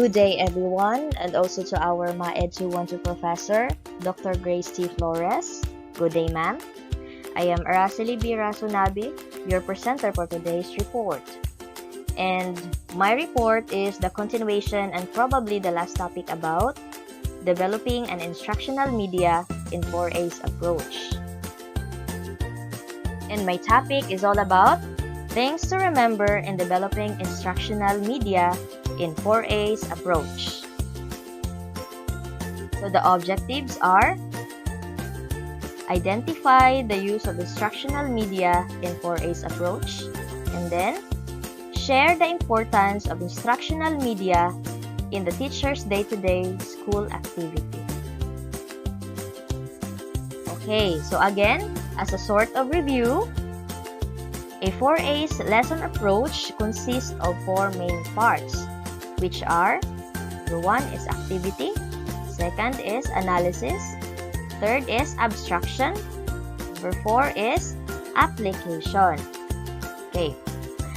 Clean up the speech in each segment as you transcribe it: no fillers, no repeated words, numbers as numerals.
Good day, everyone, and also to our MAED 212 Professor, Dr. Grace T. Flores. Good day, ma'am. I am Araceli B. Rasunabi, your presenter for today's report. And my report is the continuation and probably the last topic about developing an instructional media in 4A's approach. And my topic is all about things to remember in developing instructional media in 4A's approach. So the objectives are: identify the use of instructional media in 4A's approach, and then share the importance of instructional media in the teacher's day-to-day school activity. Okay, so again, as a sort of review, a 4A's lesson approach consists of four main parts, which are: number 1 is activity, second is analysis, third is abstraction, number 4 is application. Okay,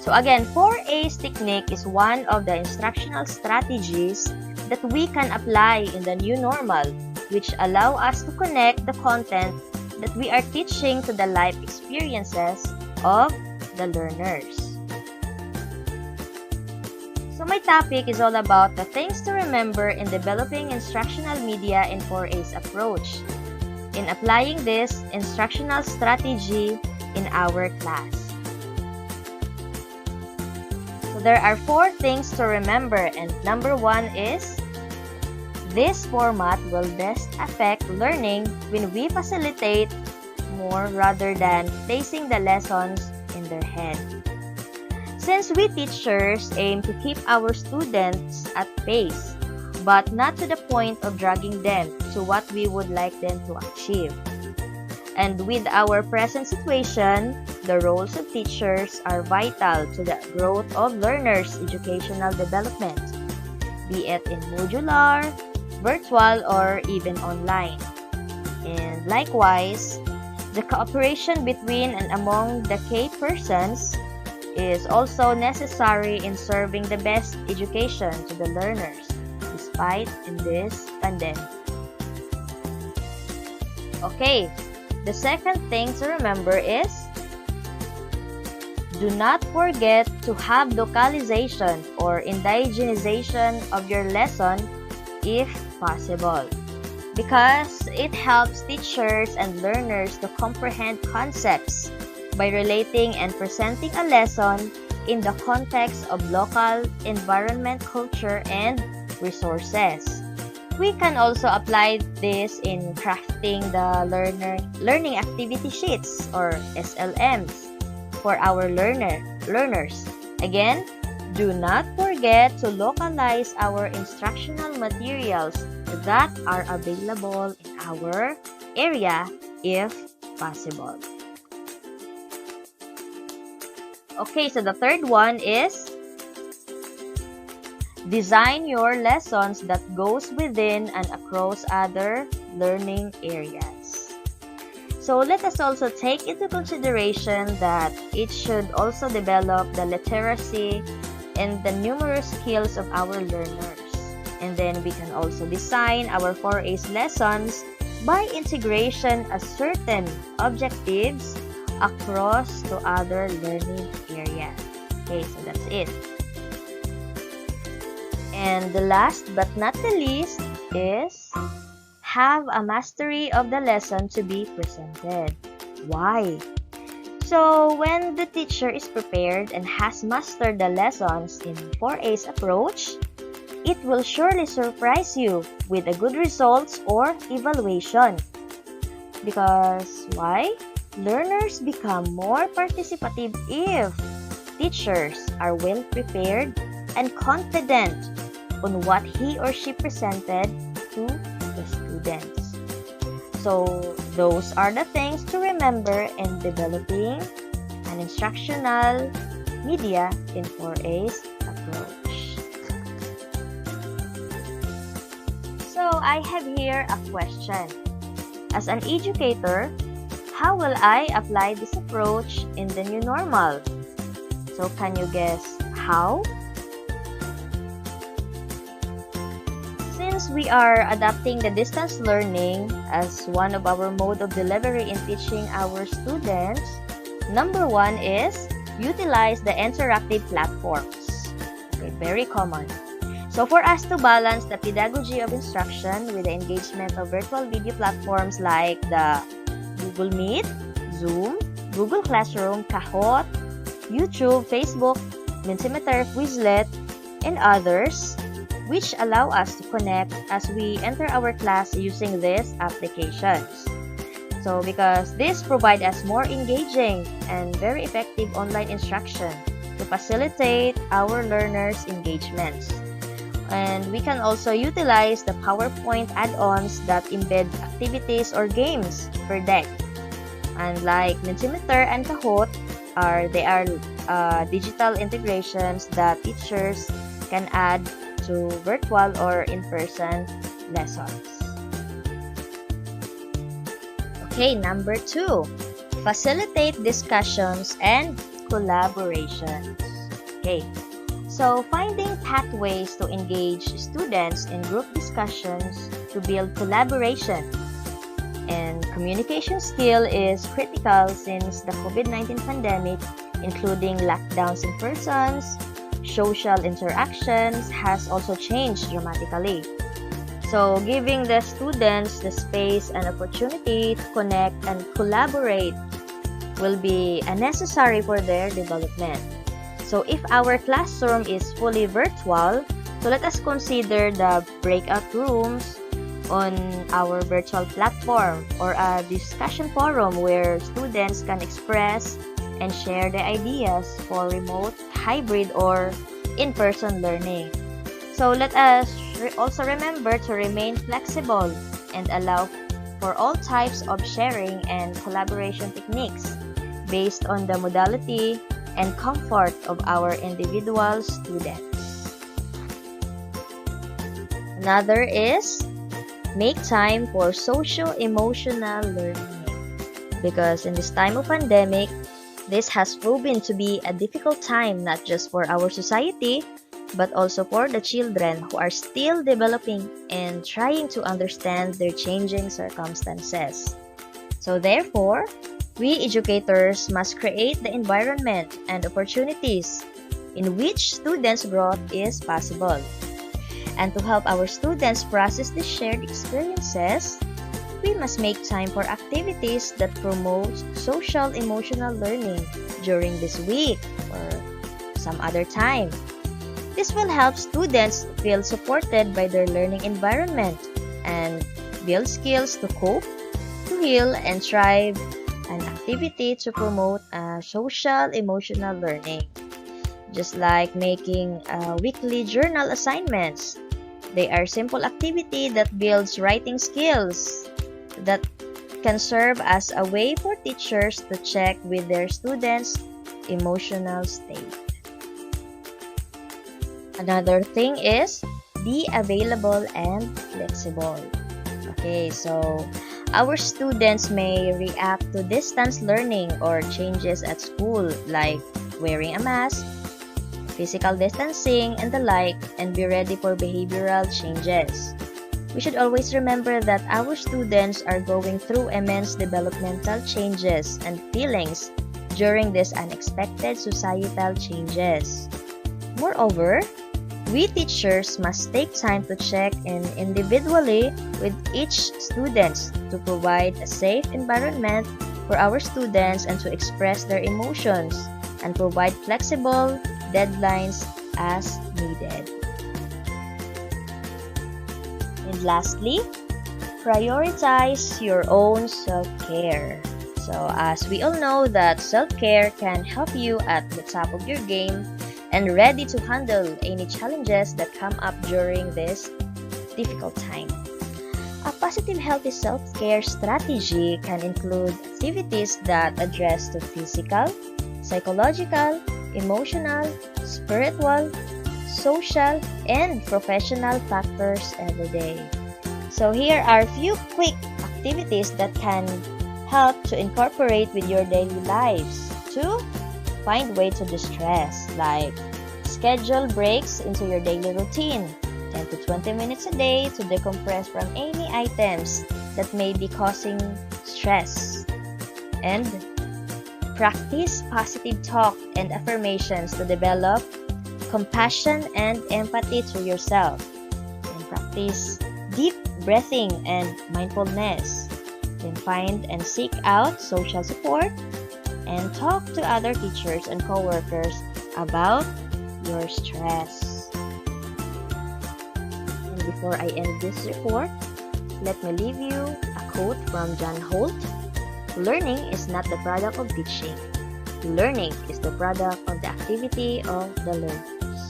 so again, 4A's technique is one of the instructional strategies that we can apply in the new normal, which allow us to connect the content that we are teaching to the life experiences of the learners. So my topic is all about the things to remember in developing instructional media in 4A's approach, in applying this instructional strategy in our class. So there are 4 things to remember, and number 1 is, this format will best affect learning when we facilitate more rather than placing the lessons in their head. Since we teachers aim to keep our students at pace, but not to the point of dragging them to what we would like them to achieve. And with our present situation, the roles of teachers are vital to the growth of learners' educational development, be it in modular, virtual, or even online. And likewise, the cooperation between and among the key persons is also necessary in serving the best education to the learners, despite in this pandemic. Okay, the second thing to remember is, do not forget to have localization or indigenization of your lesson if possible, because it helps teachers and learners to comprehend concepts by relating and presenting a lesson in the context of local environment, culture, and resources. We can also apply this in crafting the learning activity sheets or SLMs for our learners. Again, do not forget to localize our instructional materials that are available in our area if possible. Okay, so the third one is, design your lessons that goes within and across other learning areas. So let us also take into consideration that it should also develop the literacy and the numerous skills of our learners. And then we can also design our 4A's lessons by integration of certain objectives across to other learning areas. Okay, so that's it. And the last but not the least is, have a mastery of the lesson to be presented. Why? So when the teacher is prepared and has mastered the lessons in 4A's approach, it will surely surprise you with the good results or evaluation. Because why? Learners become more participative if teachers are well prepared and confident on what he or she presented to the students. So those are the things to remember in developing an instructional media in 4A's approach. So I have here a question. As an educator, how will I apply this approach in the new normal? So can you guess how? as we are adopting the distance learning as one of our mode of delivery in teaching our students, number one is utilize the interactive platforms. Okay, very common. So for us to balance the pedagogy of instruction with the engagement of virtual video platforms like the Google Meet, Zoom, Google Classroom, Kahoot, YouTube, Facebook, Mentimeter, Quizlet, and others, which allow us to connect as we enter our class using these applications. So because this provides us more engaging and very effective online instruction to facilitate our learners' engagements. And we can also utilize the PowerPoint add-ons that embed activities or games per deck. And like Mentimeter and Kahoot, they are digital integrations that teachers can add to virtual or in-person lessons. Okay, number 2, facilitate discussions and collaborations. Okay, so finding pathways to engage students in group discussions to build collaboration and communication skill is critical since the COVID-19 pandemic, including lockdowns in persons, social interactions has also changed dramatically. So giving the students the space and opportunity to connect and collaborate will be necessary for their development. So if our classroom is fully virtual, so let us consider the breakout rooms on our virtual platform or a discussion forum where students can express and share their ideas for remote, hybrid, or in-person learning. So let us also remember to remain flexible and allow for all types of sharing and collaboration techniques based on the modality and comfort of our individual students. Another is make time for social-emotional learning. Because in this time of pandemic, this has proven to be a difficult time not just for our society, but also for the children who are still developing and trying to understand their changing circumstances. So therefore, we educators must create the environment and opportunities in which students' growth is possible. And to help our students process the shared experiences, we must make time for activities that promote social-emotional learning during this week or some other time. This will help students feel supported by their learning environment and build skills to cope, to heal, and thrive, an activity to promote social-emotional learning. Just like making weekly journal assignments, they are simple activity that builds writing skills that can serve as a way for teachers to check with their students' emotional state. Another thing is be available and flexible. Okay, so our students may react to distance learning or changes at school like wearing a mask, physical distancing, and the like, and be ready for behavioral changes. We should always remember that our students are going through immense developmental changes and feelings during these unexpected societal changes. Moreover, we teachers must take time to check in individually with each student to provide a safe environment for our students and to express their emotions and provide flexible deadlines as needed. And lastly, prioritize your own self-care. So as we all know that self-care can help you at the top of your game and ready to handle any challenges that come up during this difficult time. A positive healthy self-care strategy can include activities that address the physical, psychological, emotional, spiritual, social, and professional factors every day. So here are a few quick activities that can help to incorporate with your daily lives to find way to distress, like schedule breaks into your daily routine, 10 to 20 minutes a day to decompress from any items that may be causing stress. And practice positive talk and affirmations to develop compassion and empathy to yourself. And practice deep breathing and mindfulness. Then find and seek out social support and talk to other teachers and coworkers about your stress. And before I end this report, let me leave you a quote from John Holt. Learning is not the product of teaching. Learning is the product of the activity of the learners.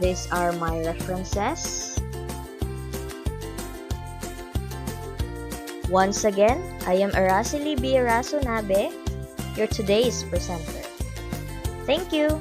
These are my references. Once again, I am Araceli B. Rasonabe, your today's presenter. Thank you!